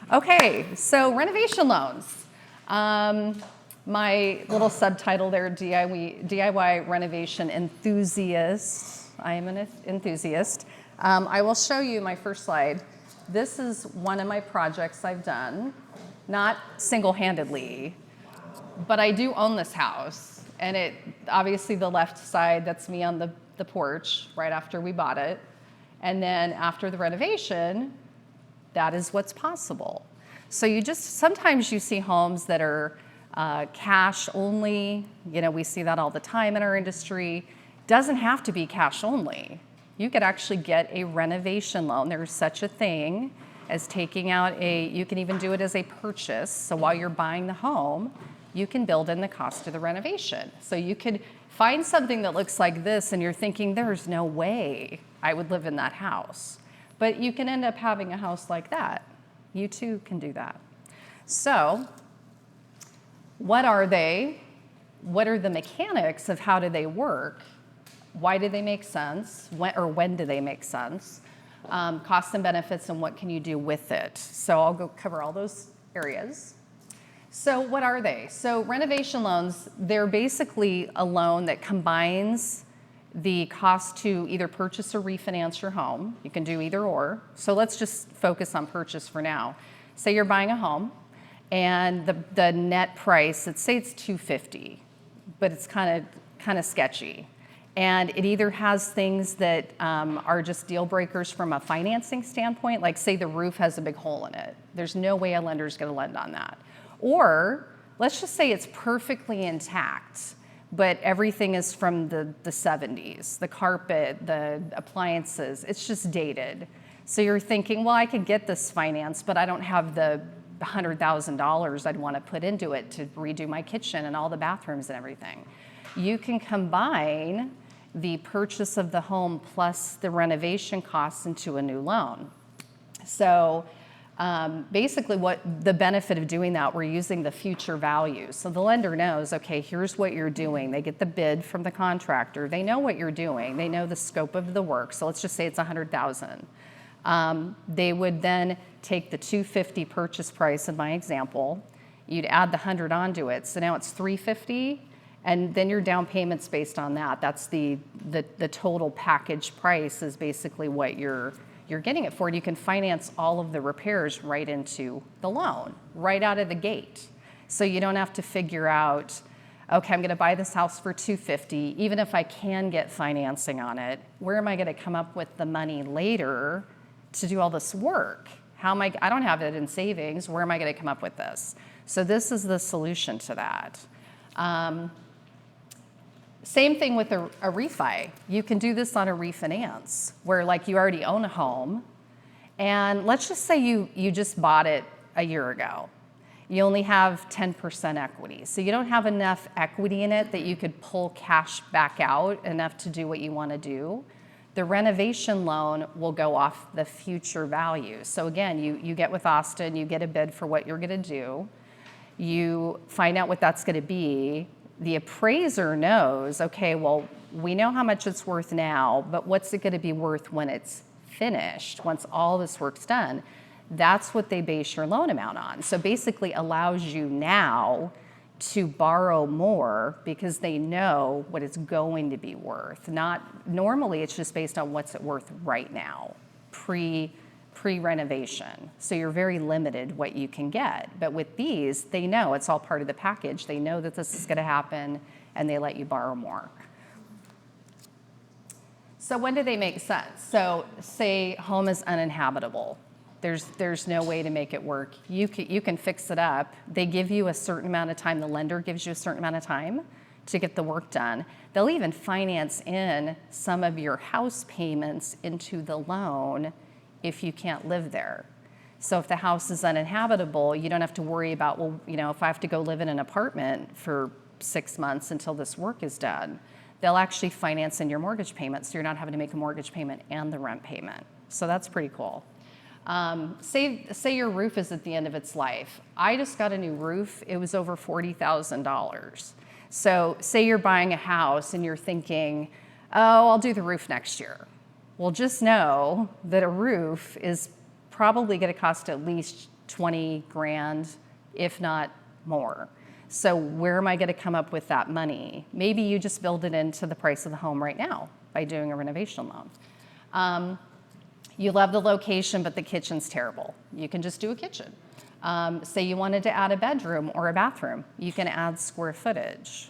Okay, so renovation loans. My little subtitle there, DIY renovation enthusiast. I am an enthusiast. I will show you my first slide. This is one of my projects I've done, not single-handedly, but I do own this house. And obviously the left side, that's me on the porch right after we bought it. And then after the renovation, that is what's possible. So sometimes you see homes that are cash only. We see that all the time in our industry. Doesn't have to be cash only. You could actually get a renovation loan. There's such a thing as taking out you can even do it as a purchase. So while you're buying the home, you can build in the cost of the renovation. So you could find something that looks like this and you're thinking, there's no way I would live in that house. But you can end up having a house like that. You too can do that. So what are they? What are the mechanics of how do they work? Why do they make sense? When do they make sense? Costs and benefits, and what can you do with it? So I'll go cover all those areas. So what are they? So renovation loans, they're basically a loan that combines the cost to either purchase or refinance your home. You can do either or. So let's just focus on purchase for now. Say you're buying a home and the net price, let's say it's $250, but it's kind of sketchy. And it either has things that are just deal breakers from a financing standpoint, like say the roof has a big hole in it. There's no way a lender's gonna lend on that. Or let's just say it's perfectly intact, but everything is from the 70s, the carpet, the appliances, it's just dated. So you're thinking, well, I could get this finance, but I don't have the $100,000 I'd want to put into it to redo my kitchen and all the bathrooms and everything. You can combine the purchase of the home plus the renovation costs into a new loan. So basically what the benefit of doing that, we're using the future value. So the lender knows, okay, here's what you're doing. They get the bid from the contractor. They know what you're doing. They know the scope of the work. So let's just say it's $100,000. They would then take the $250 purchase price in my example. You'd add the 100 onto it. So now it's $350. And then your down payment's based on that. That's the total package price is basically what you're getting it for. And you can finance all of the repairs right into the loan, right out of the gate. So you don't have to figure out, okay, I'm gonna buy this house for $250, even if I can get financing on it, where am I gonna come up with the money later to do all this work? I don't have it in savings, where am I gonna come up with this? So this is the solution to that. Same thing with a refi. You can do this on a refinance where like you already own a home and let's just say you just bought it a year ago. You only have 10% equity. So you don't have enough equity in it that you could pull cash back out enough to do what you want to do. The renovation loan will go off the future value. So again, you get with Austin, you get a bid for what you're going to do. You find out what that's going to be. The appraiser knows, okay, well, we know how much it's worth now, but what's it going to be worth when it's finished, once all this work's done? That's what they base your loan amount on. So basically allows you now to borrow more because they know what it's going to be worth. Normally it's just based on what's it worth right now, pre-renovation. So you're very limited what you can get. But with these, they know it's all part of the package. They know that this is gonna happen and they let you borrow more. So when do they make sense? So say home is uninhabitable. There's no way to make it work. You can fix it up. They give you a certain amount of time. The lender gives you a certain amount of time to get the work done. They'll even finance in some of your house payments into the loan if you can't live there. So if the house is uninhabitable, you don't have to worry about, well, if I have to go live in an apartment for 6 months until this work is done, they'll actually finance in your mortgage payment so you're not having to make a mortgage payment and the rent payment. So that's pretty cool. Say your roof is at the end of its life. I just got a new roof. It was over $40,000. So say you're buying a house and you're thinking, oh, I'll do the roof next year. Well, just know that a roof is probably going to cost at least 20 grand, if not more. So where am I going to come up with that money? Maybe you just build it into the price of the home right now by doing a renovation loan. You love the location, but the kitchen's terrible. You can just do a kitchen. Say you wanted to add a bedroom or a bathroom. You can add square footage.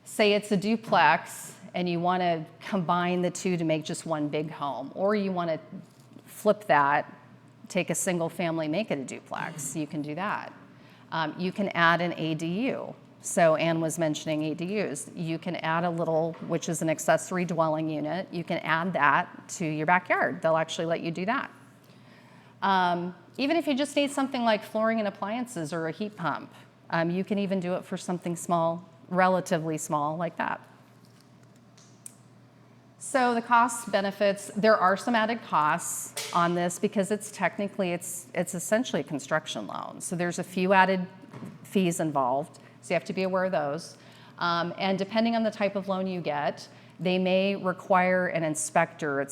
Say it's a duplex and you want to combine the two to make just one big home, or you want to flip that, take a single family, make it a duplex. You can do that. You can add an ADU. So Ann was mentioning ADUs. You can add a little, which is an accessory dwelling unit. You can add that to your backyard. They'll actually let you do that. Even if you just need something like flooring and appliances or a heat pump, you can even do it for something small, relatively small like that. So the cost benefits, there are some added costs on this because it's technically, it's essentially a construction loan. So there's a few added fees involved. So you have to be aware of those. And depending on the type of loan you get, they may require an inspector.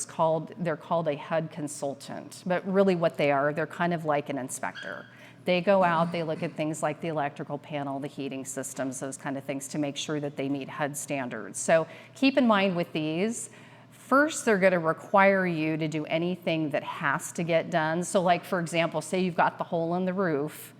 They're called a HUD consultant, but really what they are, they're kind of like an inspector. They go out, they look at things like the electrical panel, the heating systems, those kind of things to make sure that they meet HUD standards. So keep in mind with these, first they're going to require you to do anything that has to get done. So like, for example, say you've got the hole in the roof,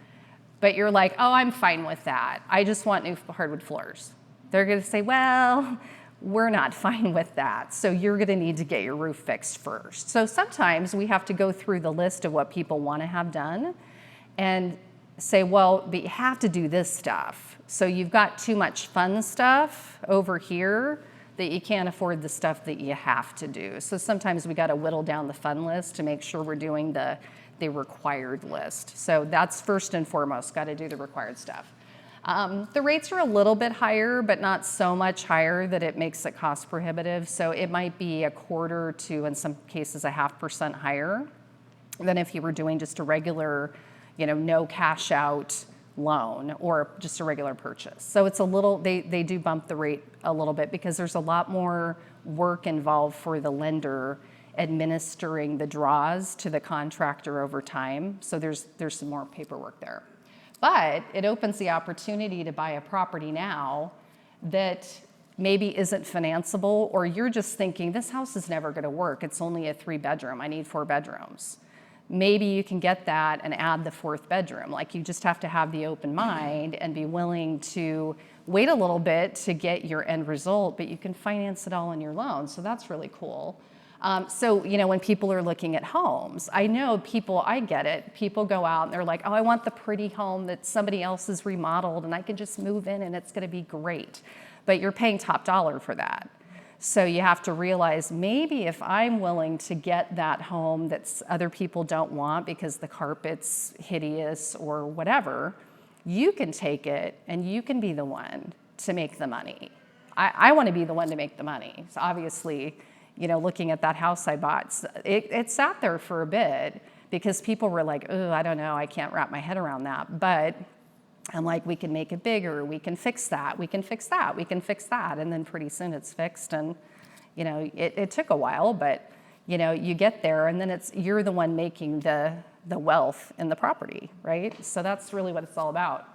but you're like, oh, I'm fine with that. I just want new hardwood floors. They're going to say, well, we're not fine with that. So you're going to need to get your roof fixed first. So sometimes we have to go through the list of what people want to have done and say, well, but you have to do this stuff. So you've got too much fun stuff over here that you can't afford the stuff that you have to do. So sometimes we got to whittle down the fun list to make sure we're doing the required list. So that's first and foremost, got to do the required stuff. The rates are a little bit higher, but not so much higher that it makes it cost prohibitive. So it might be a quarter to, in some cases, 0.5% higher than if you were doing just a regular, no cash out loan or just a regular purchase. So it's a little, they do bump the rate a little bit because there's a lot more work involved for the lender administering the draws to the contractor over time. So there's some more paperwork there. But it opens the opportunity to buy a property now that maybe isn't financeable, or you're just thinking, this house is never going to work. It's only a 3-bedroom. I need 4 bedrooms. Maybe you can get that and add the 4th bedroom. Like, you just have to have the open mind and be willing to wait a little bit to get your end result, but you can finance it all in your loan. So that's really cool. So, when people are looking at homes, I know people, I get it. People go out and they're like, oh, I want the pretty home that somebody else has remodeled and I can just move in and it's going to be great. But you're paying top dollar for that. So you have to realize, maybe if I'm willing to get that home that other people don't want because the carpet's hideous or whatever, you can take it and you can be the one to make the money. I want to be the one to make the money. So obviously, looking at that house I bought, it sat there for a bit because people were like, oh, I don't know, I can't wrap my head around that. But I'm like, we can make it bigger, we can fix that, we can fix that, we can fix that. And then pretty soon it's fixed. And, it took a while, but, you get there and then you're the one making the wealth in the property, right? So that's really what it's all about.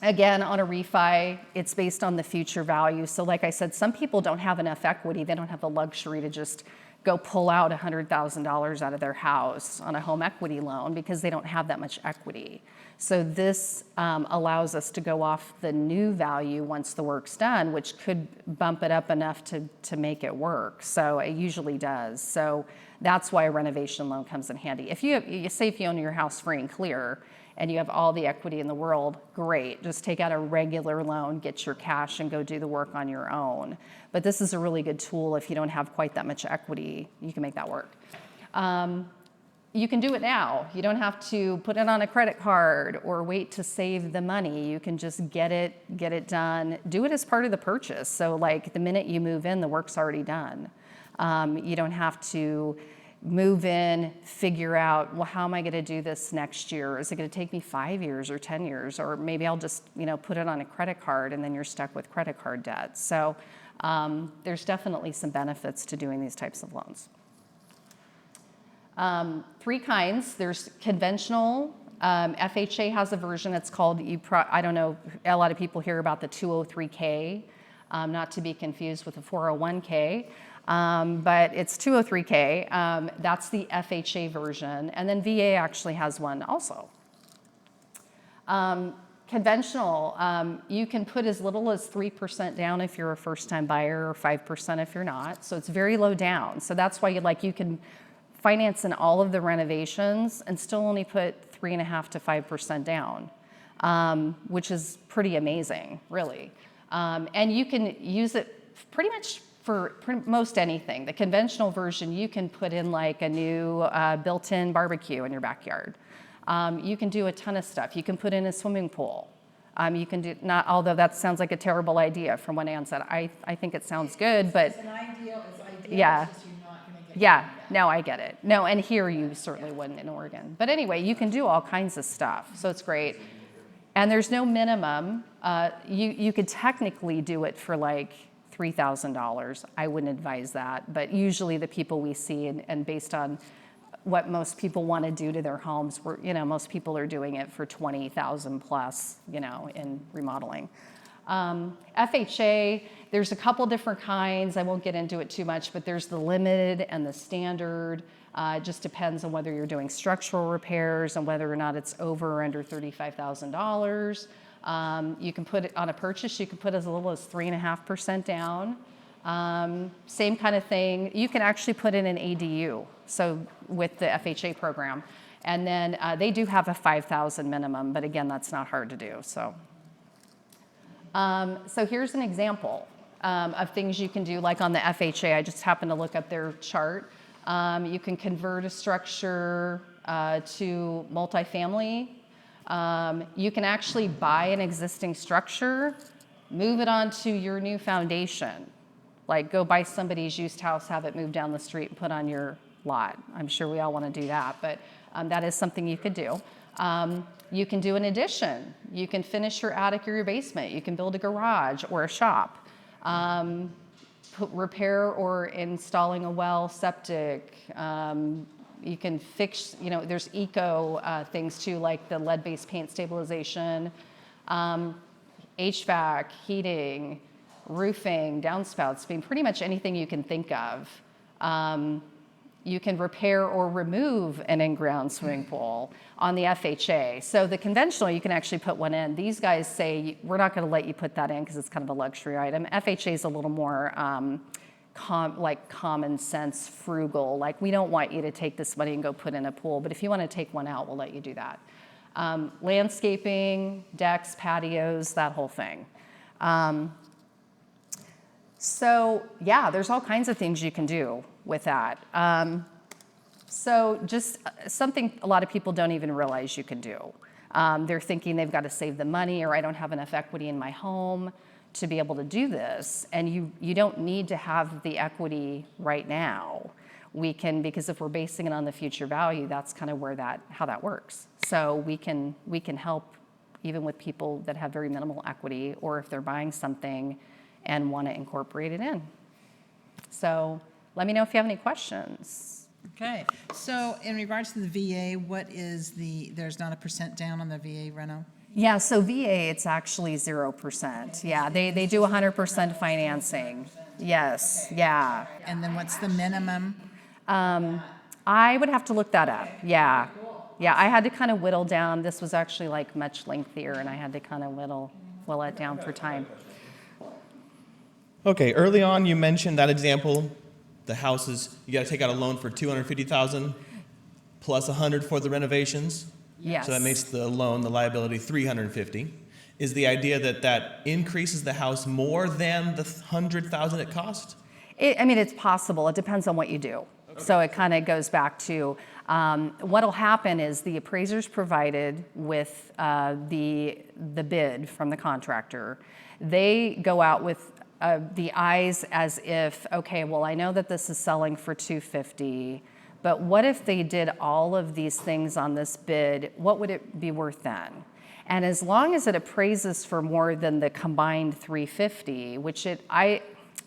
Again, on a refi, it's based on the future value. So like I said, some people don't have enough equity. They don't have the luxury to just go pull out $100,000 out of their house on a home equity loan because they don't have that much equity. So this allows us to go off the new value once the work's done, which could bump it up enough to make it work. So it usually does. So that's why a renovation loan comes in handy. If you own your house free and clear, and you have all the equity in the world, great. Just take out a regular loan, get your cash, and go do the work on your own. But this is a really good tool if you don't have quite that much equity. You can make that work. You can do it now. You don't have to put it on a credit card or wait to save the money. You can just get it done. Do it as part of the purchase. So like the minute you move in, the work's already done. You don't have to move in, figure out, well, how am I going to do this next year? Is it going to take me 5 years or 10 years? Or maybe I'll just, put it on a credit card and then you're stuck with credit card debt. So there's definitely some benefits to doing these types of loans. Three kinds. There's conventional. FHA has a version. It's called, I don't know, a lot of people hear about the 203K, not to be confused with the 401K, but it's 203K. That's the FHA version. And then VA actually has one also. Conventional, you can put as little as 3% down if you're a first-time buyer or 5% if you're not. So it's very low down. So that's why you can finance in all of the renovations and still only put 3.5% to 5% down, which is pretty amazing, really. And you can use it pretty much for most anything. The conventional version, you can put in like a new built-in barbecue in your backyard. You can do a ton of stuff. You can put in a swimming pool. You can do, not, although that sounds like a terrible idea from what Ann said. I think it sounds good, but. It's an ideal, Yeah. it's just you're not going to get Yeah, no, I get it. No, and here you certainly wouldn't in Oregon. But anyway, you can do all kinds of stuff, so it's great. And there's no minimum. You could technically do it for like $3,000. I wouldn't advise that, but usually the people we see, and based on what most people want to do to their homes, most people are doing it for $20,000 plus, in remodeling. FHA, there's a couple different kinds. I won't get into it too much, but there's the limited and the standard. It just depends on whether you're doing structural repairs and whether or not it's over or under $35,000. You can put it on a purchase, you can put as little as 3.5% down. Same kind of thing. You can actually put in an ADU, so with the FHA program. And then they do have a $5,000 minimum, but again, that's not hard to do. So here's an example of things you can do, like on the FHA. I just happened to look up their chart. You can convert a structure to multifamily. You can actually buy an existing structure, move it onto your new foundation. Like go buy somebody's used house, have it moved down the street and put on your lot. I'm sure we all want to do that, but that is something you could do. You can do an addition. You can finish your attic or your basement. You can build a garage or a shop. Repair or installing a well, septic. You can fix, there's eco things too, like the lead-based paint stabilization, HVAC, heating, roofing, downspouts. I mean, pretty much anything you can think of. You can repair or remove an in-ground swimming pool on the FHA. So the conventional, you can actually put one in. These guys say, we're not going to let you put that in because it's kind of a luxury item. FHA is a little more common sense, frugal. Like, we don't want you to take this money and go put in a pool, but if you want to take one out, we'll let you do that. Landscaping, decks, patios, that whole thing. So yeah, there's all kinds of things you can do with that. So just something a lot of people don't even realize you can do. They're thinking they've got to save the money, or I don't have enough equity in my home to be able to do this. And you don't need to have the equity right now. We can, because if we're basing it on the future value, that's kind of how that works. So we can help even with people that have very minimal equity, or if they're buying something and want to incorporate it in. So let me know if you have any questions. Okay, so in regards to the VA, there's not a percent down on the VA reno? Yeah, so VA, it's actually 0%. Yeah, they do 100% financing. Yes, yeah. And then what's the minimum? I would have to look that up, yeah. Yeah, I had to kind of whittle down. This was actually like much lengthier, and I had to kind of whittle it down for time. Okay, early on you mentioned that example, the houses, you got to take out a loan for $250,000 plus $100 for the renovations. Yes. So that makes the loan, the liability, $350,000. Is the idea that increases the house more than the $100,000 it cost? It's possible. It depends on what you do. Okay. So it kind of goes back to what'll happen is the appraiser's provided with the bid from the contractor. They go out with the eyes as if, okay, well, I know that this is selling for $250,000, but what if they did all of these things on this bid? What would it be worth then? And as long as it appraises for more than the combined $350,000, which I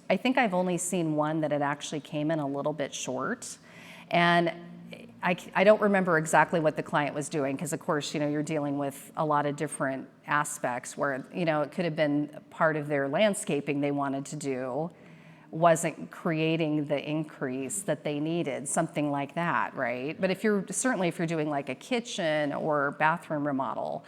think I've only seen one that it actually came in a little bit short. And I don't remember exactly what the client was doing because, of course, you're dealing with a lot of different aspects where, it could have been part of their landscaping they wanted to do wasn't creating the increase that they needed, something like that, right? But if you're doing like a kitchen or bathroom remodel,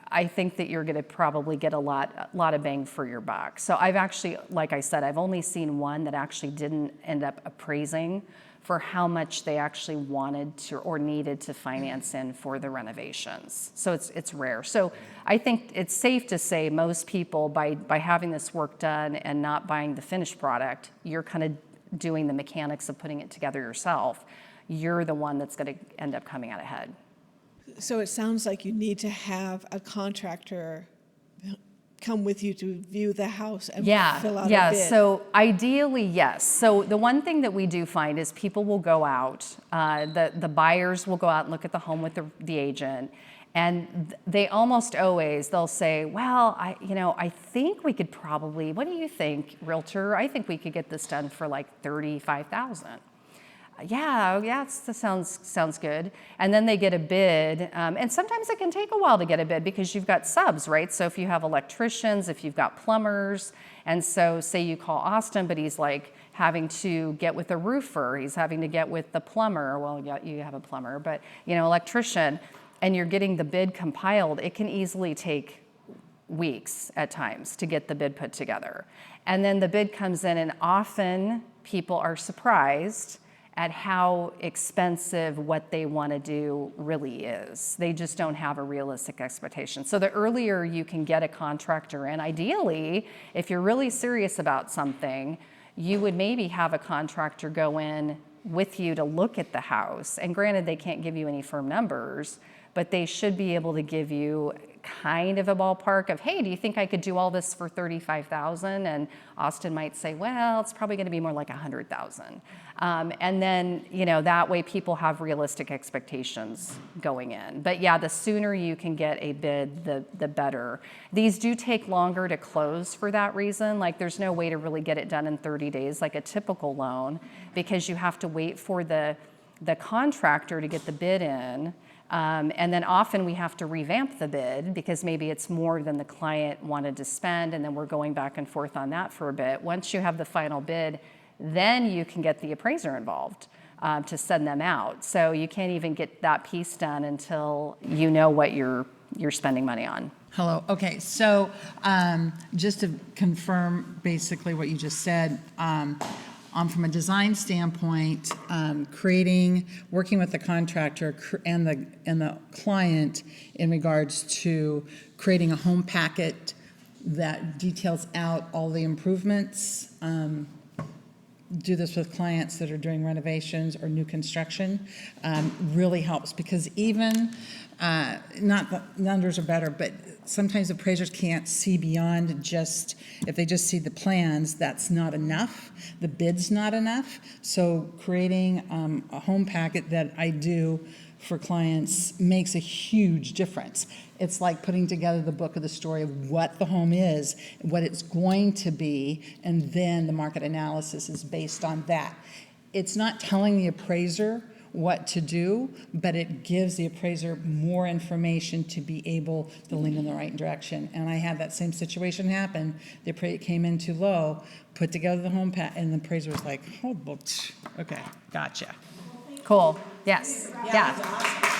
I think that you're going to probably get a lot of bang for your buck. So I've actually, like I said, I've only seen one that actually didn't end up appraising for how much they actually wanted to or needed to finance in for the renovations. So it's rare. So I think it's safe to say most people, by having this work done and not buying the finished product, you're kind of doing the mechanics of putting it together yourself. You're the one that's going to end up coming out ahead. So it sounds like you need to have a contractor come with you to view the house and fill out a bid. So ideally, yes. So the one thing that we do find is people will go out, the buyers will go out and look at the home with the agent, and they almost always, they'll say, well, I think we could probably, what do you think, realtor? I think we could get this done for like $35,000. Yeah, that sounds good. And then they get a bid, and sometimes it can take a while to get a bid because you've got subs, right? So if you have electricians, if you've got plumbers, and so say you call Austin, but he's like having to get with a roofer, he's having to get with the plumber. Well, yeah, you have a plumber, but electrician, and you're getting the bid compiled. It can easily take weeks at times to get the bid put together. And then the bid comes in, and often people are surprised at how expensive what they want to do really is. They just don't have a realistic expectation. So the earlier you can get a contractor in, ideally, if you're really serious about something, you would maybe have a contractor go in with you to look at the house. And granted, they can't give you any firm numbers, but they should be able to give you kind of a ballpark of, hey, do you think I could do all this for $35,000? And Austin might say, well, it's probably going to be more like $100,000. And then, that way people have realistic expectations going in. But yeah, the sooner you can get a bid, the better. These do take longer to close for that reason. Like there's no way to really get it done in 30 days like a typical loan because you have to wait for the contractor to get the bid in. And then often we have to revamp the bid because maybe it's more than the client wanted to spend, and then we're going back and forth on that for a bit. Once you have the final bid, then you can get the appraiser involved to send them out. So you can't even get that piece done until you know what you're spending money on. Hello. Okay, so just to confirm basically what you just said, from a design standpoint, working with the contractor and the client in regards to creating a home packet that details out all the improvements. Do this with clients that are doing renovations or new construction, really helps because even, not the numbers are better, but sometimes appraisers can't see beyond if they just see the plans, that's not enough. The bid's not enough. So creating a home packet that I do for clients makes a huge difference. It's like putting together the book of the story of what the home is, what it's going to be, and then the market analysis is based on that. It's not telling the appraiser what to do, but it gives the appraiser more information to be able to lean in the right direction. And I had that same situation happen. The appraiser came in too low, put together the home packet, and the appraiser was like, oh, okay, gotcha. Cool. Yes. Yeah. That's awesome.